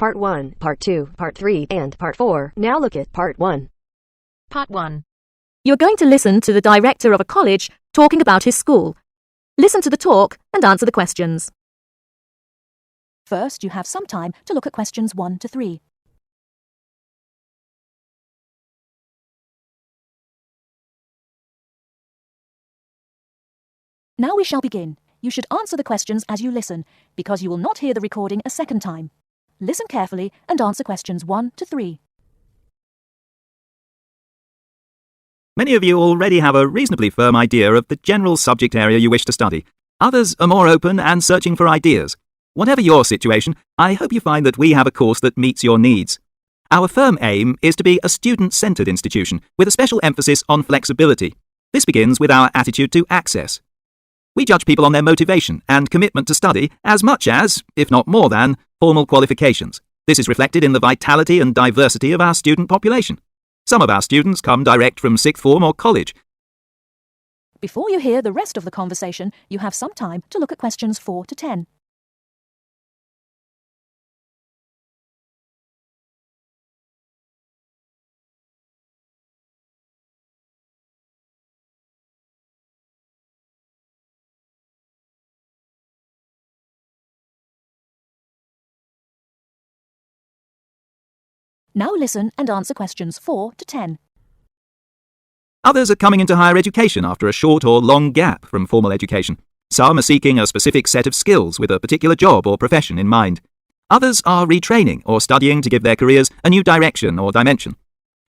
Part 1, Part 2, Part 3, and Part 4. Now look at Part 1. Part 1. You're going to listen to the director of a college talking about his school. Listen to the talk and answer the questions. First, you have some time to look at questions 1 to 3. Now we shall begin. You should answer the questions as you listen, because you will not hear the recording a second time. Listen carefully and answer questions 1 to 3. Many of you already have a reasonably firm idea of the general subject area you wish to study. Others are more open and searching for ideas. Whatever your situation, I hope you find that we have a course that meets your needs. Our firm aim is to be a student-centred institution with a special emphasis on flexibility. This begins with our attitude to access. We judge people on their motivation and commitment to study as much as, if not more than, formal qualifications. This is reflected in the vitality and diversity of our student population. Some of our students come direct from sixth form or college. Before you hear the rest of the conversation, you have some time to look at questions 4 to 10. Now listen and answer questions 4 to 10. Others are coming into higher education after a short or long gap from formal education. Some are seeking a specific set of skills with a particular job or profession in mind. Others are retraining or studying to give their careers a new direction or dimension.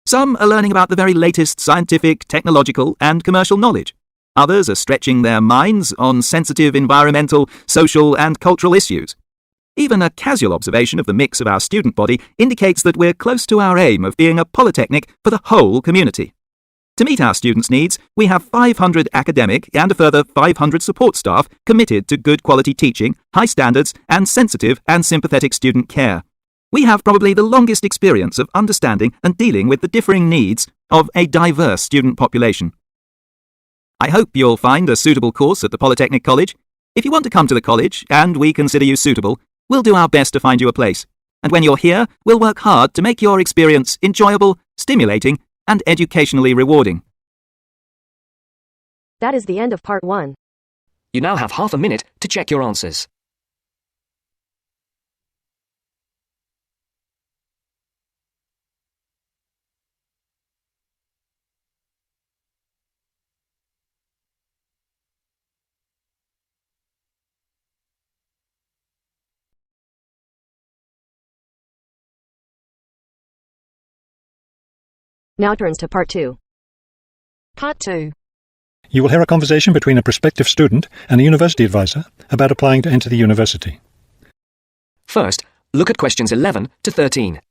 Some are learning about the very latest scientific, technological and commercial knowledge. Others are stretching their minds on sensitive environmental, social and cultural issues. Even a casual observation of the mix of our student body indicates that we're close to our aim of being a polytechnic for the whole community. To meet our students' needs, we have 500 academic and a further 500 support staff committed to good quality teaching, high standards, and sensitive and sympathetic student care. We have probably the longest experience of understanding and dealing with the differing needs of a diverse student population. I hope you'll find a suitable course at the Polytechnic College. If you want to come to the college, and we consider you suitable, we'll do our best to find you a place. And when you're here, we'll work hard to make your experience enjoyable, stimulating, and educationally rewarding. That is the end of Part 1. You now have half a minute to check your answers. Now turns to Part 2. Part 2. You will hear a conversation between a prospective student and a university advisor about applying to enter the university. First, look at questions 11 to 13.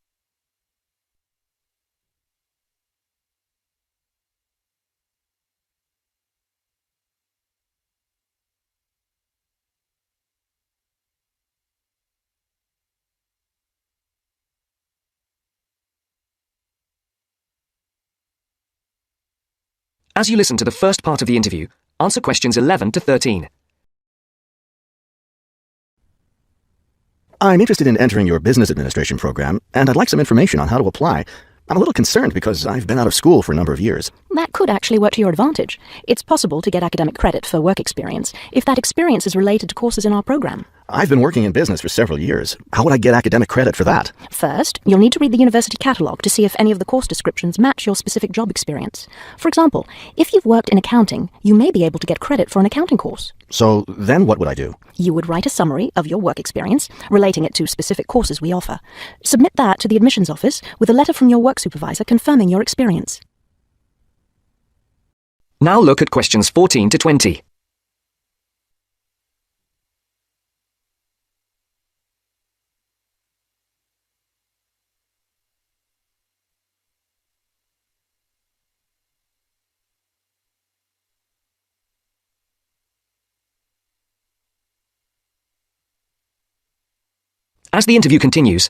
As you listen to the first part of the interview, answer questions 11 to 13. I'm interested in entering your business administration program, and I'd like some information on how to apply. I'm a little concerned because I've been out of school for a number of years. That could actually work to your advantage. It's possible to get academic credit for work experience if that experience is related to courses in our program. I've been working in business for several years. How would I get academic credit for that? First, you'll need to read the university catalogue to see if any of the course descriptions match your specific job experience. For example, if you've worked in accounting, you may be able to get credit for an accounting course. So then what would I do? You would write a summary of your work experience, relating it to specific courses we offer. Submit that to the admissions office with a letter from your work supervisor confirming your experience. Now look at questions 14 to 20. As the interview continues,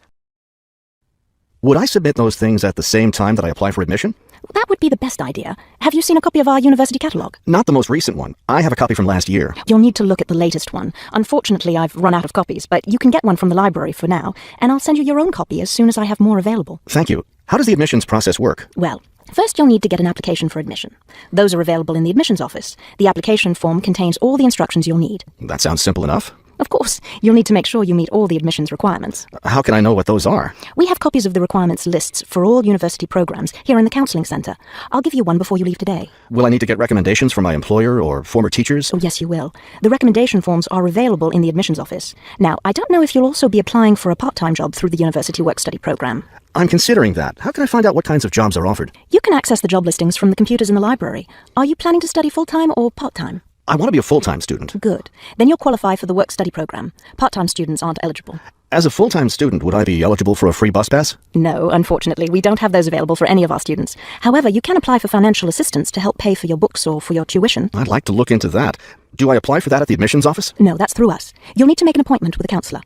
Would I submit those things at the same time that I apply for admission? That would be the best idea. Have you seen a copy of our university catalogue? Not the most recent one. I have a copy from last year. You'll need to look at the latest one. Unfortunately, I've run out of copies, but you can get one from the library for now, and I'll send you your own copy as soon as I have more available. Thank you. How does the admissions process work? Well, first you'll need to get an application for admission. Those are available in the admissions office. The application form contains all the instructions you'll need. That sounds simple enough. Of course, you'll need to make sure you meet all the admissions requirements. How can I know what those are? We have copies of the requirements lists for all university programs here in the counselling centre. I'll give you one before you leave today. Will I need to get recommendations from my employer or former teachers? Oh, yes, you will. The recommendation forms are available in the admissions office. Now, I don't know if you'll also be applying for a part-time job through the university work-study program. I'm considering that. How can I find out what kinds of jobs are offered? You can access the job listings from the computers in the library. Are you planning to study full-time or part-time? I want to be a full-time student. Good. Then you'll qualify for the work-study program. Part-time students aren't eligible. As a full-time student, would I be eligible for a free bus pass? No, unfortunately, we don't have those available for any of our students. However, you can apply for financial assistance to help pay for your books or for your tuition. I'd like to look into that. Do I apply for that at the admissions office? No, that's through us. You'll need to make an appointment with a counsellor.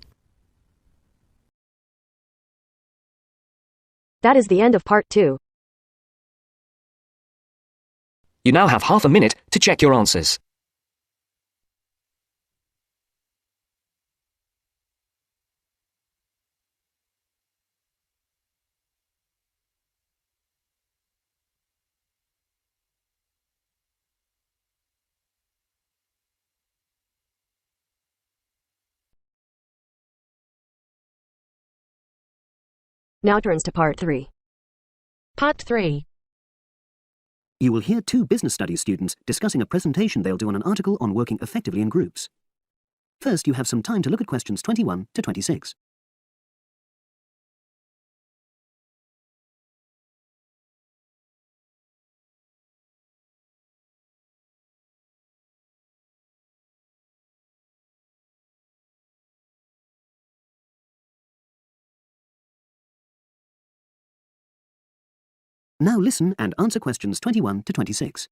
That is the end of part 2. You now have half a minute to check your answers. Now turns to part 3. Part 3. You will hear two business studies students discussing a presentation they'll do on an article on working effectively in groups. First, you have some time to look at questions 21 to 26. Now listen and answer questions 21 to 26.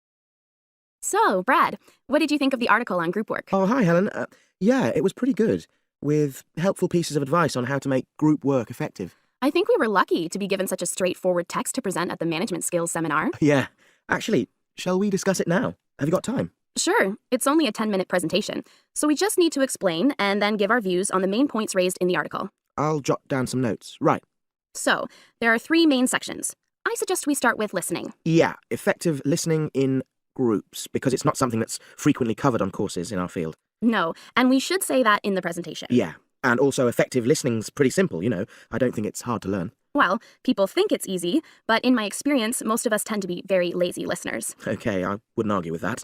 So, Brad, what did you think of the article on group work? Oh, hi, Helen. Yeah, it was pretty good, with helpful pieces of advice on how to make group work effective. I think we were lucky to be given such a straightforward text to present at the management skills seminar. Yeah. Actually, shall we discuss it now? Have you got time? Sure, it's only a 10-minute presentation, so we just need to explain and then give our views on the main points raised in the article. I'll jot down some notes. Right. So, there are 3 main sections. I suggest we start with listening. Yeah, effective listening in groups, because it's not something that's frequently covered on courses in our field. No, and we should say that in the presentation. Yeah, and also effective listening's pretty simple, you know. I don't think it's hard to learn. Well, people think it's easy, but in my experience, most of us tend to be very lazy listeners. Okay, I wouldn't argue with that.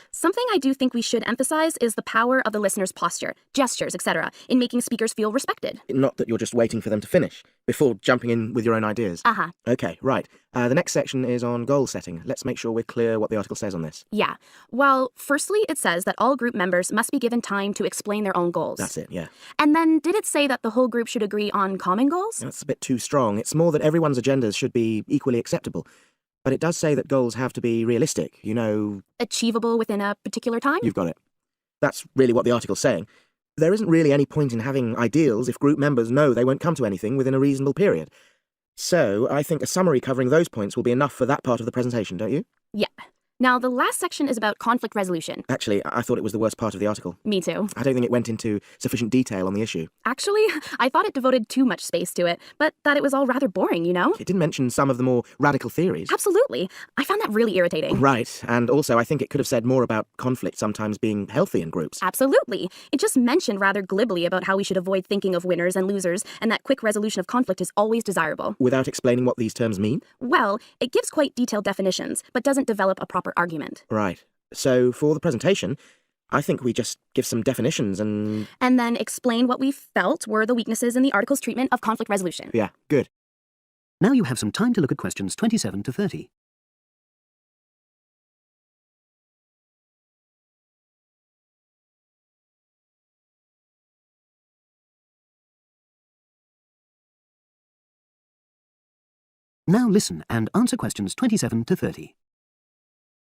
Something I do think we should emphasize is the power of the listener's posture, gestures, etc., in making speakers feel respected. Not that you're just waiting for them to finish, before jumping in with your own ideas. Uh-huh. Okay, right. The next section is on goal setting. Let's make sure we're clear what the article says on this. Yeah. Well, firstly, it says that all group members must be given time to explain their own goals. That's it, yeah. And then did it say that the whole group should agree on common goals? That's a bit too strong. It's more that everyone's agendas should be equally acceptable. But it does say that goals have to be realistic, you know... Achievable within a particular time? You've got it. That's really what the article's saying. There isn't really any point in having ideals if group members know they won't come to anything within a reasonable period. So, I think a summary covering those points will be enough for that part of the presentation, don't you? Yeah. Now, the last section is about conflict resolution. Actually, I thought it was the worst part of the article. Me too. I don't think it went into sufficient detail on the issue. Actually, I thought it devoted too much space to it, but that it was all rather boring, you know? It didn't mention some of the more radical theories. Absolutely. I found that really irritating. Right, and also I think it could have said more about conflict sometimes being healthy in groups. Absolutely. It just mentioned rather glibly about how we should avoid thinking of winners and losers, and that quick resolution of conflict is always desirable. Without explaining what these terms mean? Well, it gives quite detailed definitions, but doesn't develop a proper argument. Right. So, for the presentation, I think we just give some definitions and then explain what we felt were the weaknesses in the article's treatment of conflict resolution. Yeah, good. Now you have some time to look at questions 27 to 30. Now listen and answer questions 27 to 30.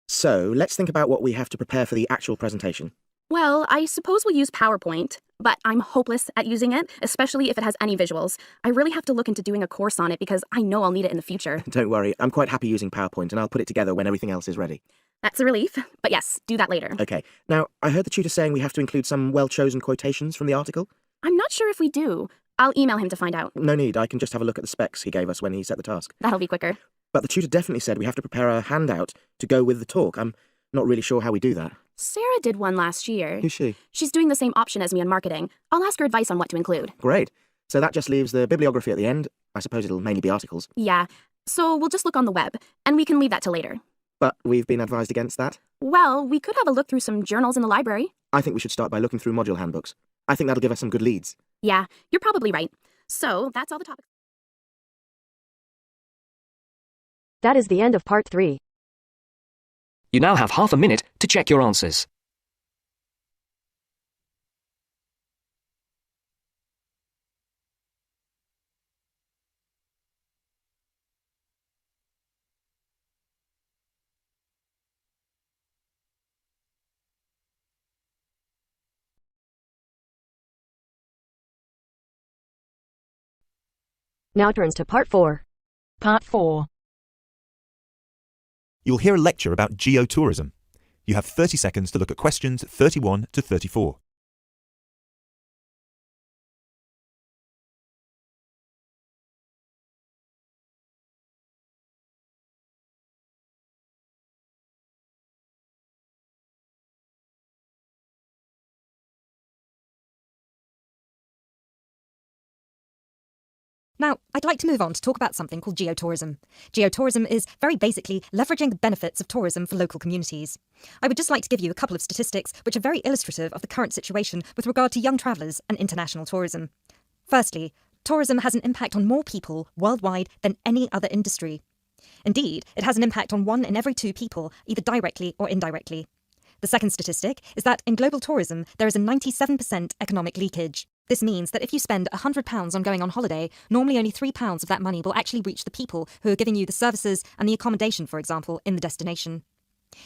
So, let's think about what we have to prepare for the actual presentation. Well, I suppose we'll use PowerPoint, but I'm hopeless at using it, especially if it has any visuals. I really have to look into doing a course on it because I know I'll need it in the future. Don't worry, I'm quite happy using PowerPoint and I'll put it together when everything else is ready. That's a relief, but yes, do that later. Okay, now, I heard the tutor saying we have to include some well-chosen quotations from the article. I'm not sure if we do. I'll email him to find out. No need, I can just have a look at the specs he gave us when he set the task. That'll be quicker. But the tutor definitely said we have to prepare a handout to go with the talk. I'm not really sure how we do that. Sarah did one last year. Who's she? She's doing the same option as me on marketing. I'll ask her advice on what to include. Great. So that just leaves the bibliography at the end. I suppose it'll mainly be articles. Yeah, so we'll just look on the web, and we can leave that till later. But we've been advised against that. Well, we could have a look through some journals in the library. I think we should start by looking through module handbooks. I think that'll give us some good leads. Yeah, you're probably right. So, that's all the topics. That is the end of part 3. You now have half a minute to check your answers. Now turns to part 4. Part 4. You'll hear a lecture about geotourism. You have 30 seconds to look at questions 31 to 34. Now, I'd like to move on to talk about something called geotourism. Geotourism is very basically leveraging the benefits of tourism for local communities. I would just like to give you a couple of statistics which are very illustrative of the current situation with regard to young travellers and international tourism. Firstly, tourism has an impact on more people worldwide than any other industry. Indeed, it has an impact on 1 in every 2 people, either directly or indirectly. The second statistic is that in global tourism, there is a 97% economic leakage. This means that if you spend £100 on going on holiday, normally only £3 of that money will actually reach the people who are giving you the services and the accommodation, for example, in the destination.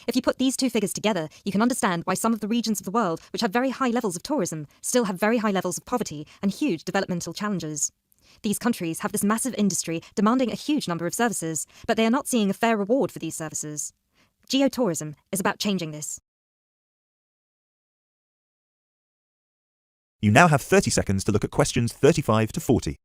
If you put these 2 figures together, you can understand why some of the regions of the world which have very high levels of tourism still have very high levels of poverty and huge developmental challenges. These countries have this massive industry demanding a huge number of services, but they are not seeing a fair reward for these services. Geotourism is about changing this. You now have 30 seconds to look at questions 35 to 40.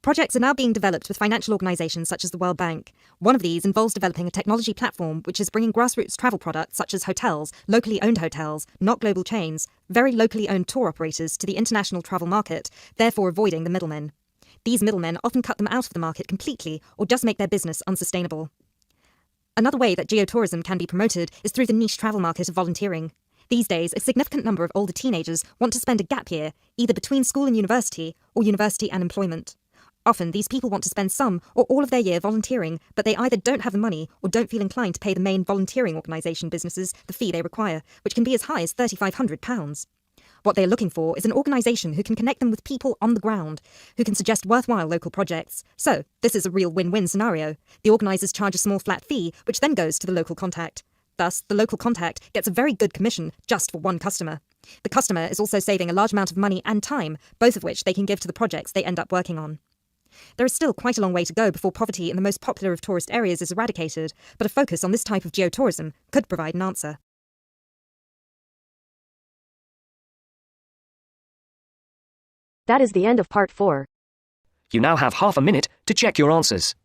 Projects are now being developed with financial organisations such as the World Bank. One of these involves developing a technology platform which is bringing grassroots travel products such as hotels, locally owned hotels, not global chains, very locally owned tour operators to the international travel market, therefore avoiding the middlemen. These middlemen often cut them out of the market completely or just make their business unsustainable. Another way that geotourism can be promoted is through the niche travel market of volunteering. These days, a significant number of older teenagers want to spend a gap year, either between school and university or university and employment. Often, these people want to spend some or all of their year volunteering, but they either don't have the money or don't feel inclined to pay the main volunteering organisation businesses the fee they require, which can be as high as £3,500. What they're looking for is an organisation who can connect them with people on the ground, who can suggest worthwhile local projects. So, this is a real win-win scenario. The organisers charge a small flat fee, which then goes to the local contact. Thus, the local contact gets a very good commission just for one customer. The customer is also saving a large amount of money and time, both of which they can give to the projects they end up working on. There is still quite a long way to go before poverty in the most popular of tourist areas is eradicated, but a focus on this type of geotourism could provide an answer. That is the end of part 4. You now have half a minute to check your answers.